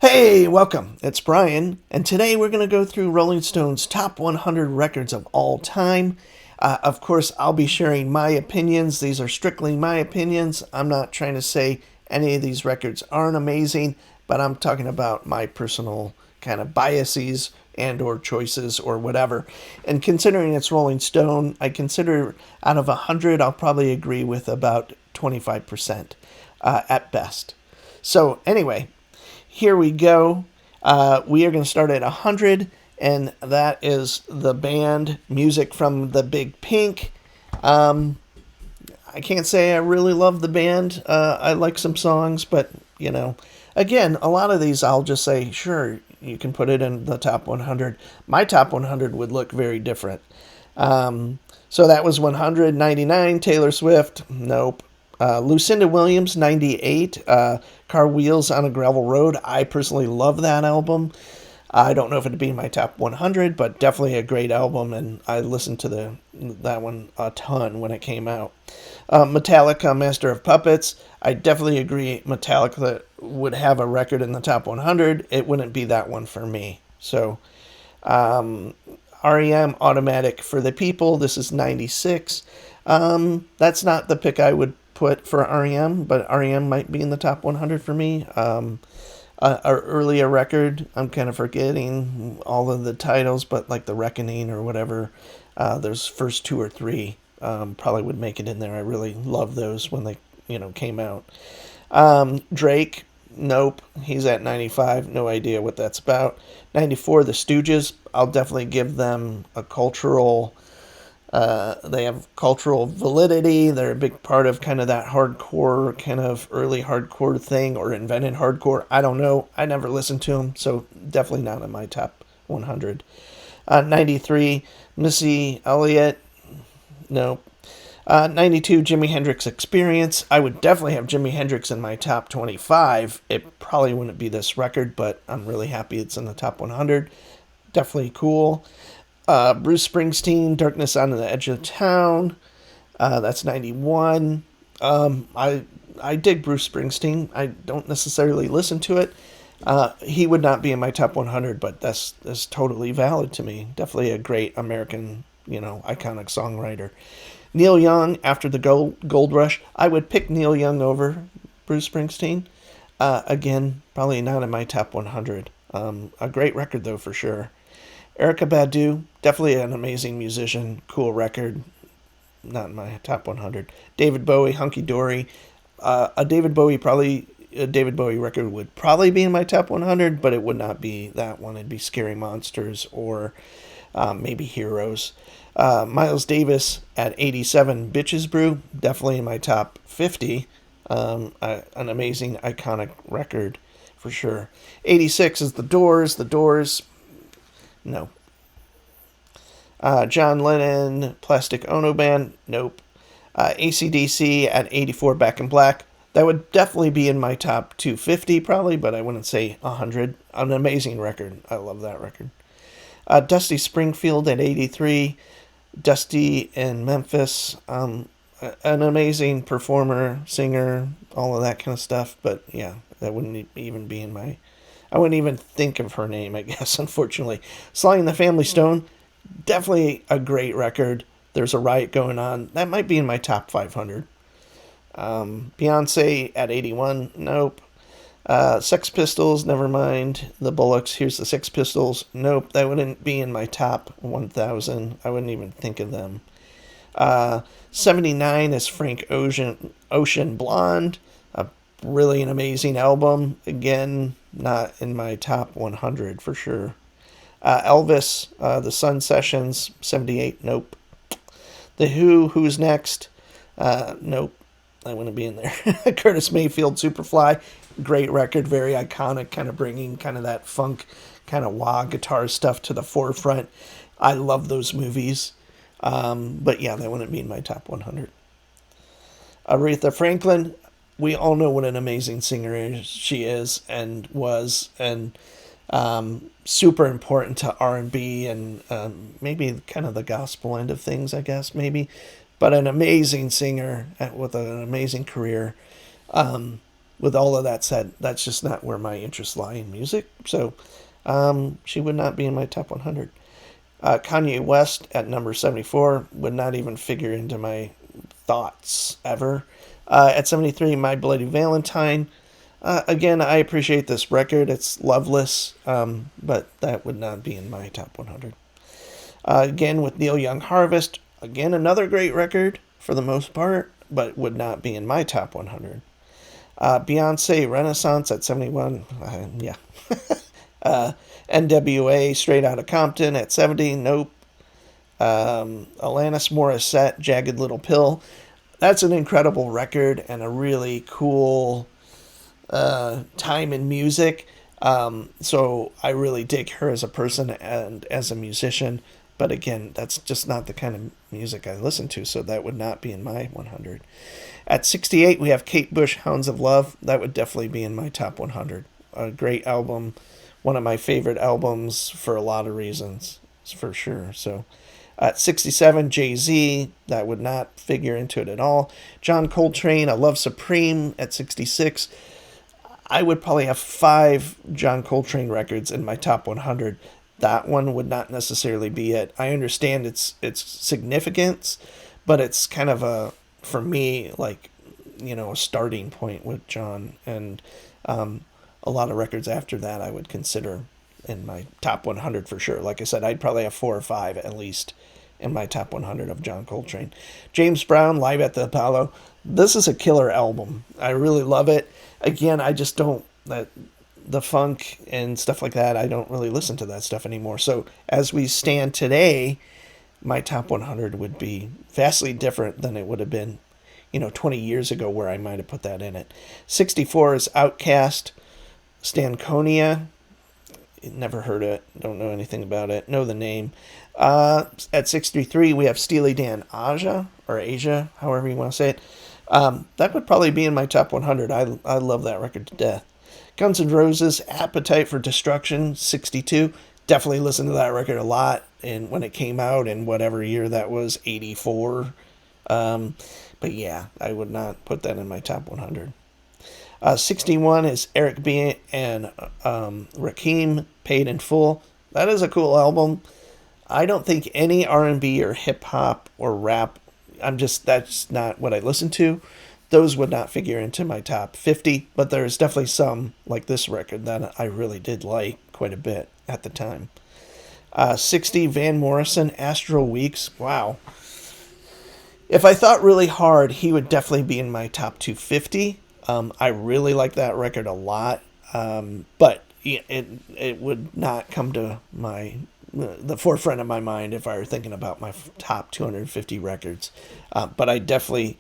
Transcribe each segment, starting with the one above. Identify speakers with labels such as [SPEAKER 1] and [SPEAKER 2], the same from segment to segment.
[SPEAKER 1] Hey, welcome. It's Brian, and today we're going to go through Rolling Stone's top 100 records of all time. Of course, I'll be sharing my opinions. These are strictly my opinions. I'm not trying to say any of these records aren't amazing, but I'm talking about my personal kind of biases and or choices or whatever. And considering it's Rolling Stone, I consider out of 100, I'll probably agree with about 25% at best. So anyway, here we go. We are going to start at 100, and that is the band Music from the Big Pink. I can't say I really love the band. I like some songs, but, again, a lot of these I'll just say, sure, you can put it in the top 100. My top 100 would look very different. So that was 199, Taylor Swift. Nope. Lucinda Williams, 98, Car Wheels on a Gravel Road. I personally love that album. I don't know if it'd be in my top 100, but definitely a great album, and I listened to that one a ton when it came out. Metallica, Master of Puppets. I definitely agree Metallica would have a record in the top 100. It wouldn't be that one for me. So, REM, Automatic for the People. This is 96. That's not the pick I would put for REM, but REM might be in the top 100 for me. Our earlier record, I'm kind of forgetting all of the titles, but like The Reckoning or whatever, those first two or three probably would make it in there. I really love those when they, came out. Drake, nope, he's at 95, no idea what that's about. 94, The Stooges, I'll definitely give them a cultural... they have cultural validity. They're a big part of kind of that hardcore, kind of early hardcore thing, or invented hardcore. I don't know. I never listened to them, so definitely not in my top 100. 93, Missy Elliott. Nope. 92, Jimi Hendrix Experience. I would definitely have Jimi Hendrix in my top 25. It probably wouldn't be this record, but I'm really happy it's in the top 100. Definitely cool. Bruce Springsteen, Darkness on the Edge of Town. That's 91. I dig Bruce Springsteen. I don't necessarily listen to it. He would not be in my top 100, but that's totally valid to me. Definitely a great American, iconic songwriter. Neil Young, After the Gold Rush. I would pick Neil Young over Bruce Springsteen. Again, probably not in my top 100. A great record, though, for sure. Erykah Badu, definitely an amazing musician, cool record, not in my top 100. David Bowie, Hunky Dory. A David Bowie record would probably be in my top 100, but it would not be that one. It'd be Scary Monsters or maybe Heroes. Miles Davis at 87, Bitches Brew, definitely in my top 50. An amazing, iconic record for sure. 86 is The Doors. The Doors... No. John Lennon, Plastic Ono Band. Nope. AC/DC at 84, Back in Black. That would definitely be in my top 250 probably, but I wouldn't say 100. An amazing record. I love that record. Dusty Springfield at 83. Dusty in Memphis. An amazing performer, singer, all of that kind of stuff. But yeah, that wouldn't even be in my... I wouldn't even think of her name, I guess, unfortunately. Sly and the Family Stone, definitely a great record. There's a Riot Going On. That might be in my top 500. Beyonce at 81, nope. Sex Pistols, never mind. The Bullocks, here's the Sex Pistols. Nope, that wouldn't be in my top 1,000. I wouldn't even think of them. 79 is Frank Ocean Blonde. Really an amazing album. Again, not in my top 100 for sure. Elvis, The Sun Sessions, 78, nope. The Who, Who's Next, nope. I wouldn't be in there. Curtis Mayfield, Superfly, great record, very iconic, kind of bringing kind of that funk, kind of wah guitar stuff to the forefront. I love those movies. But yeah, that wouldn't be in my top 100. Aretha Franklin, we all know what an amazing singer she is and was, and super important to R&B and maybe kind of the gospel end of things, I guess, maybe. but an amazing singer with an amazing career. With all of that said, that's just not where my interests lie in music. So she would not be in my top 100. Kanye West at number 74 would not even figure into my thoughts ever. At 73, My Bloody Valentine. Again, I appreciate this record. It's loveless, but that would not be in my top 100. Again, with Neil Young Harvest. Again, another great record for the most part, but would not be in my top 100. Beyonce Renaissance at 71. Yeah. NWA Straight Outta Compton at 70. Nope. Alanis Morissette Jagged Little Pill. That's an incredible record and a really cool time in music. So I really dig her as a person and as a musician. But again, that's just not the kind of music I listen to, so that would not be in my 100. At 68, we have Kate Bush, Hounds of Love. That would definitely be in my top 100. A great album, one of my favorite albums for a lot of reasons, for sure. So at 67, Jay-Z, that would not figure into it at all. John Coltrane, A Love Supreme at 66. I would probably have 5 John Coltrane records in my top 100. That one would not necessarily be it. I understand its significance, but it's kind of for me, like, a starting point with John. And a lot of records after that I would consider in my top 100 for sure. Like I said, I'd probably have 4 or 5 at least in my top 100 of John Coltrane. James Brown, Live at the Apollo. This is a killer album. I really love it. Again, I just don't... the funk and stuff like that, I don't really listen to that stuff anymore. So as we stand today, my top 100 would be vastly different than it would have been, 20 years ago, where I might have put that in it. 64 is Outkast, Stankonia. Never heard it. Don't know anything about it. Know the name. At 63, we have Steely Dan Aja, or Asia, however you want to say it. That would probably be in my top 100. I love that record to death. Guns N' Roses, Appetite for Destruction, 62. Definitely listened to that record a lot and when it came out in whatever year that was, 84. But yeah, I would not put that in my top 100. 61 is Eric B. and Rakim, Paid in Full. That is a cool album. I don't think any R&B or hip-hop or rap, that's not what I listen to. Those would not figure into my top 50, but there's definitely some, like this record, that I really did like quite a bit at the time. 60, Van Morrison, Astral Weeks. Wow. If I thought really hard, he would definitely be in my top 250. I really like that record a lot, but it would not come to the forefront of my mind if I were thinking about my top 250 records. But I definitely...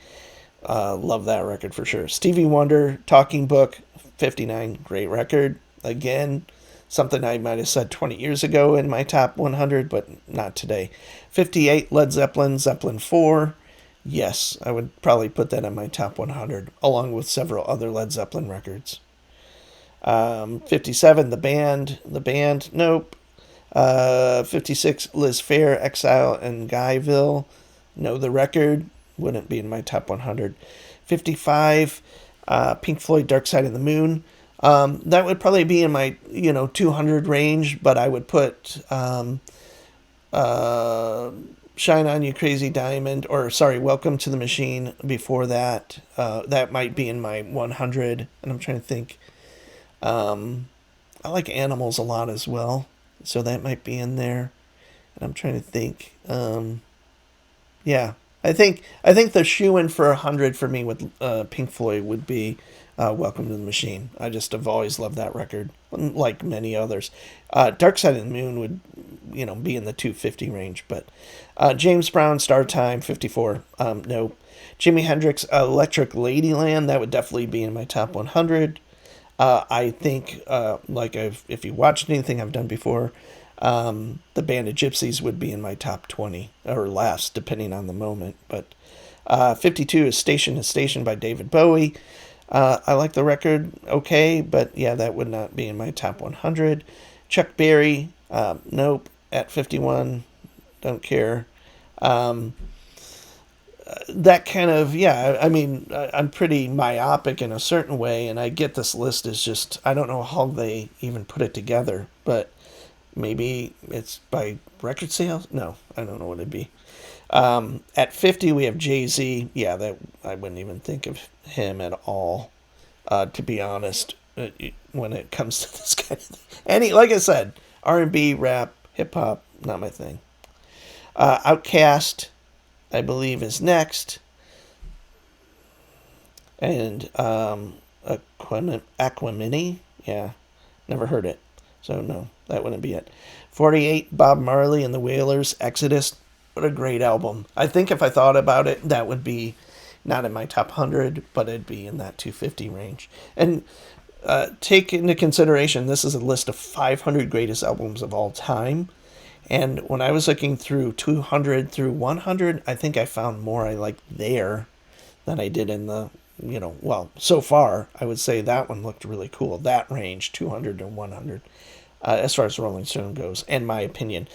[SPEAKER 1] love that record for sure. Stevie Wonder, Talking Book, 59, great record. Again, something I might have said 20 years ago in my top 100, but not today. 58, Led Zeppelin, Zeppelin 4. Yes, I would probably put that in my top 100, along with several other Led Zeppelin records. 57, The Band, nope. 56, Liz Phair, Exile in Guyville, know the record. Wouldn't be in my top 100. 55, Pink Floyd, Dark Side of the Moon. That would probably be in my 200 range, but I would put Shine On You Crazy Diamond, or sorry, Welcome to the Machine before that. That might be in my 100, and I'm trying to think. I like Animals a lot as well, so that might be in there. And I'm trying to think. Yeah. I think the shoe-in for 100 for me with Pink Floyd would be Welcome to the Machine. I just have always loved that record, like many others. Dark Side of the Moon would, be in the 250 range, but James Brown, Star Time, 54. No. Jimi Hendrix, Electric Ladyland, that would definitely be in my top 100. I think, if you watched anything I've done before, the Band of Gypsies would be in my top 20 or less, depending on the moment. But 52 is Station to Station by David Bowie. I like the record, okay, but yeah, that would not be in my top 100. Chuck Berry, nope. At 51, don't care. that kind of, yeah, I mean, I'm pretty myopic in a certain way, and I get this list is just, I don't know how they even put it together, but maybe it's by record sales. No, I don't know what it'd be. At 50 we have Jay-Z. Yeah, that I wouldn't even think of him at all, to be honest, when it comes to this kind of thing. Any, like I said, R&B, rap, hip-hop, not my thing. Outkast, I believe, is next. And Aquamini, yeah, never heard it. So no, that wouldn't be it. 48, Bob Marley and the Wailers, Exodus. What a great album. I think if I thought about it, that would be not in my top 100, but it'd be in that 250 range. And take into consideration, this is a list of 500 greatest albums of all time. And when I was looking through 200 through 100, I think I found more I liked there than I did in the, well, so far, I would say that one looked really cool. That range, 200 to 100, as far as Rolling Stone goes, in my opinion.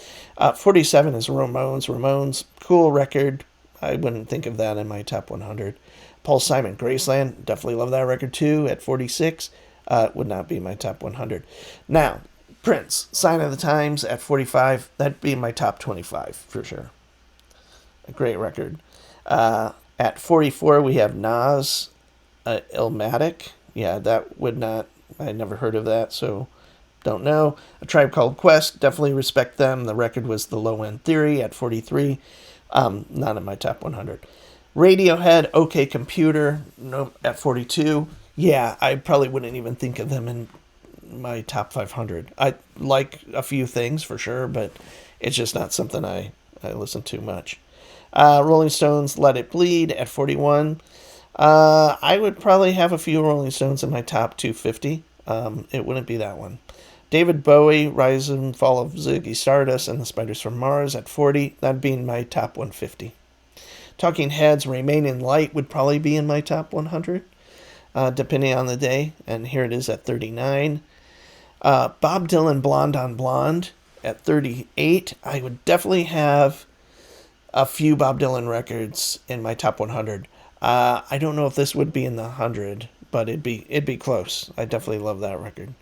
[SPEAKER 1] 47 is Ramones. Ramones, cool record. I wouldn't think of that in my top 100. Paul Simon, Graceland, definitely love that record too, at 46. Would not be my top 100. Now, Prince, Sign of the Times, at 45. That'd be my top 25 for sure. A great record. At 44, we have Nas, Illmatic. Yeah, that would not, I never heard of that, so don't know. A Tribe Called Quest, definitely respect them. The record was The Low End Theory at 43. Not in my top 100. Radiohead, OK Computer, no, at 42. Yeah, I probably wouldn't even think of them in my top 500. I like a few things for sure, but it's just not something I listen to much. Rolling Stones, Let It Bleed at 41. I would probably have a few Rolling Stones in my top 250. It wouldn't be that one. David Bowie, Rise and Fall of Ziggy Stardust and the Spiders from Mars at 40. That'd be in my top 150. Talking Heads, Remain in Light would probably be in my top 100, depending on the day. And here it is at 39. Bob Dylan, Blonde on Blonde at 38. I would definitely have a few Bob Dylan records in my top 100. I don't know if this would be in the 100, but it'd be close. I definitely love that record.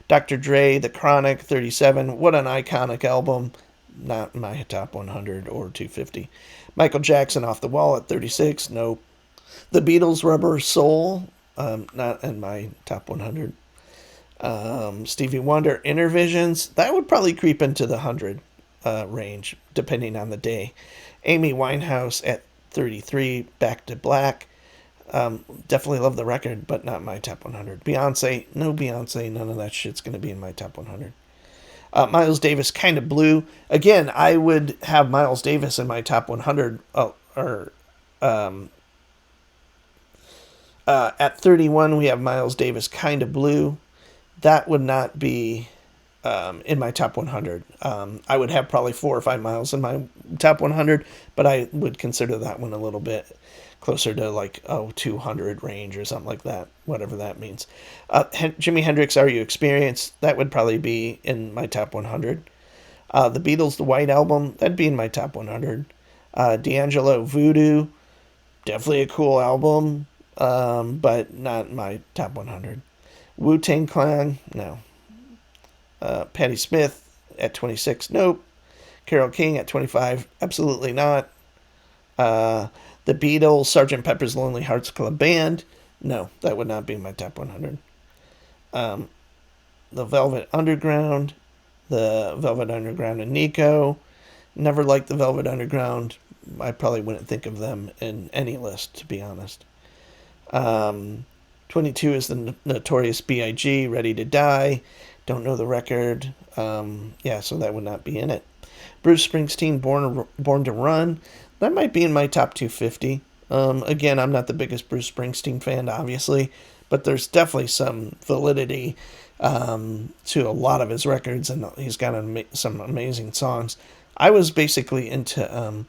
[SPEAKER 1] Dr. Dre, The Chronic, 37. What an iconic album. Not in my top 100 or 250. Michael Jackson, Off the Wall at 36. Nope. The Beatles, Rubber Soul. Not in my top 100. Stevie Wonder, Inner Visions. That would probably creep into the 100 range, depending on the day. Amy Winehouse at 33. Back to Black. Definitely love the record, but not my top 100. Beyonce, no Beyonce, none of that shit's going to be in my top 100. Miles Davis, Kind of Blue. Again, I would have Miles Davis in my top 100. At 31, we have Miles Davis, Kind of Blue. That would not be in my top 100. I would have probably 4 or 5 miles in my top 100, but I would consider that one a little bit closer to like 200 range or something like that, whatever that means. Jimi Hendrix, Are You Experienced? That would probably be in my top 100. The Beatles, The White Album, that'd be in my top 100. D'Angelo, Voodoo, definitely a cool album, but not my top 100. Wu-Tang Clan, no. Patti Smith at 26, nope. Carole King at 25, absolutely not. The Beatles, Sgt. Pepper's Lonely Hearts Club Band, no, that would not be in my top 100. The Velvet Underground and Nico, never liked the Velvet Underground. I probably wouldn't think of them in any list, to be honest. 22 is the Notorious B.I.G., Ready to Die. Don't know the record. So that would not be in it. Bruce Springsteen, Born to Run. That might be in my top 250. Again, I'm not the biggest Bruce Springsteen fan, obviously, but there's definitely some validity to a lot of his records, and he's got some amazing songs. I was basically into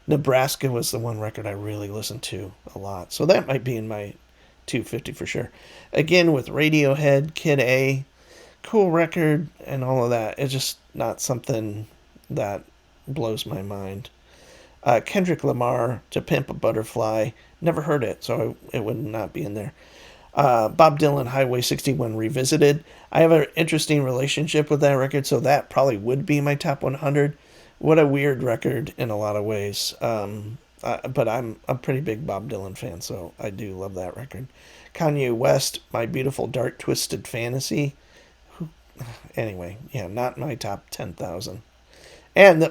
[SPEAKER 1] Nebraska was the one record I really listened to a lot, so that might be in my 250 for sure. Again, with Radiohead, Kid A, cool record and all of that. It's just not something that blows my mind. Kendrick Lamar, To Pimp a Butterfly. Never heard it, so it would not be in there. Bob Dylan, Highway 61 Revisited. I have an interesting relationship with that record, so that probably would be my top 100. What a weird record in a lot of ways. But I'm a pretty big Bob Dylan fan, so I do love that record. Kanye West, My Beautiful Dark Twisted Fantasy. Anyway, yeah, not my top 10,000. And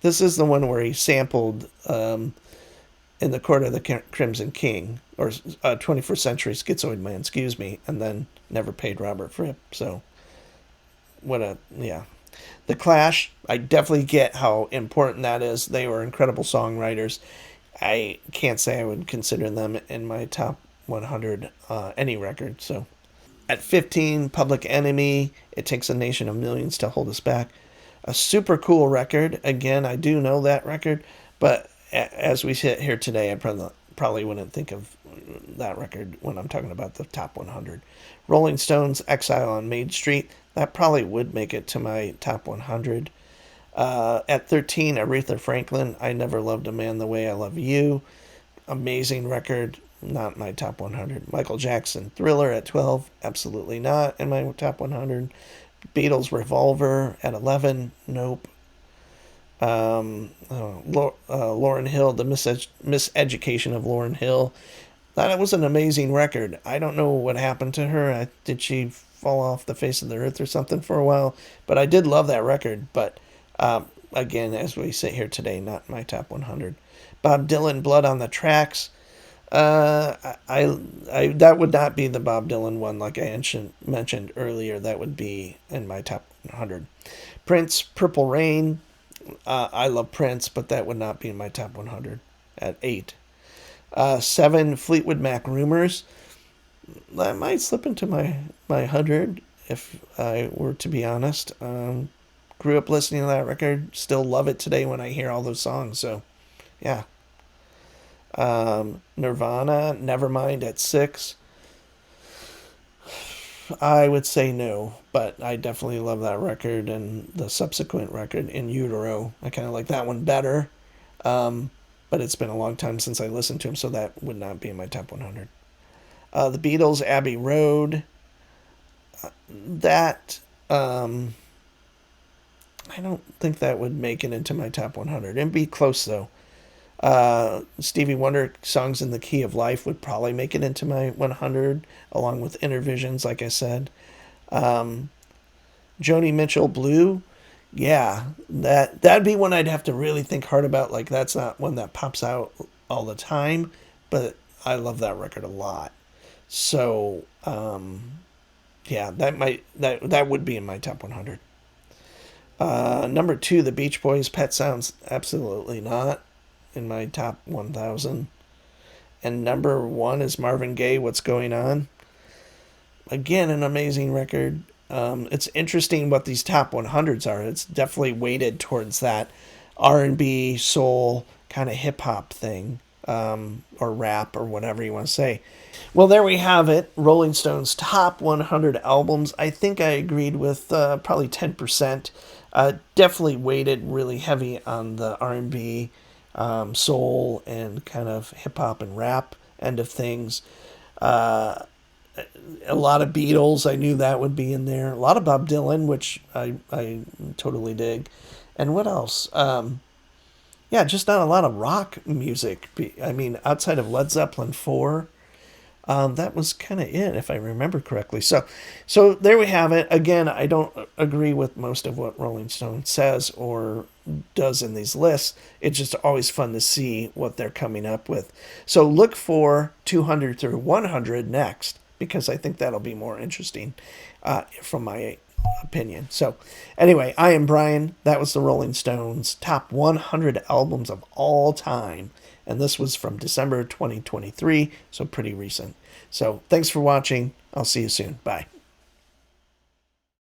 [SPEAKER 1] this is the one where he sampled in the Court of the Crimson King, or 21st Century Schizoid Man, excuse me, and then never paid Robert Fripp. So, yeah. The Clash, I definitely get how important that is. They were incredible songwriters. I can't say I would consider them in my top 100 any record. So, at 15, Public Enemy, It Takes a Nation of Millions to Hold Us Back. A super cool record. Again, I do know that record, but as we sit here today, I probably wouldn't think of that record when I'm talking about the top 100. Rolling Stones, Exile on Main Street, that probably would make it to my top 100. At 13, Aretha Franklin, I Never Loved a Man the Way I Love You. Amazing record, not my top 100. Michael Jackson, Thriller at 12, absolutely not in my top 100. Beatles, Revolver at 11, nope. Lauryn Hill, The Miseducation of Lauryn Hill. That was an amazing record. I don't know what happened to her. Did she fall off the face of the earth or something for a while? But I did love that record. But again, as we sit here today, not my top 100. Bob Dylan, Blood on the Tracks. I that would not be the Bob Dylan one like I mentioned earlier. That would be in my top 100. Prince, Purple Rain. I love Prince, but that would not be in my top 100 at 8. 7, Fleetwood Mac, Rumors. That might slip into my 100 if I were to be honest. Grew up listening to that record. Still love it today when I hear all those songs. So, yeah. Nirvana, Nevermind at 6. I would say no, but I definitely love that record and the subsequent record, In Utero. I kind of like that one better, but it's been a long time since I listened to him, so that would not be in my top 100. The Beatles, Abbey Road. That, I don't think that would make it into my top 100. It'd be close, though. Stevie Wonder, Songs in the Key of Life would probably make it into my 100, along with Intervisions, like I said. Joni Mitchell, Blue, yeah, that'd be one I'd have to really think hard about. Like, that's not one that pops out all the time, but I love that record a lot. So, yeah, that would be in my top 100. Number 2, The Beach Boys, Pet Sounds, absolutely not in my top 1,000. And number 1 is Marvin Gaye, What's Going On. Again, an amazing record. It's interesting what these top 100s are. It's definitely weighted towards that R&B, soul, kind of hip-hop thing, or rap, or whatever you want to say. Well, there we have it. Rolling Stone's top 100 albums. I think I agreed with probably 10%. Definitely weighted really heavy on the R&B, soul, and kind of hip hop and rap end of things. A lot of Beatles, I knew that would be in there. A lot of Bob Dylan, which I totally dig. And what else? Yeah, just not a lot of rock music. I mean, outside of Led Zeppelin 4, that was kind of it, if I remember correctly. So there we have it. Again, I don't agree with most of what Rolling Stone says or does in these lists. It's just always fun to see what they're coming up with. So look for 200 through 100 next, because I think that'll be more interesting from my opinion. So anyway, I am Brian. That was the Rolling Stones top 100 albums of all time. And this was from December 2023, so pretty recent. So thanks for watching. I'll see you soon. Bye.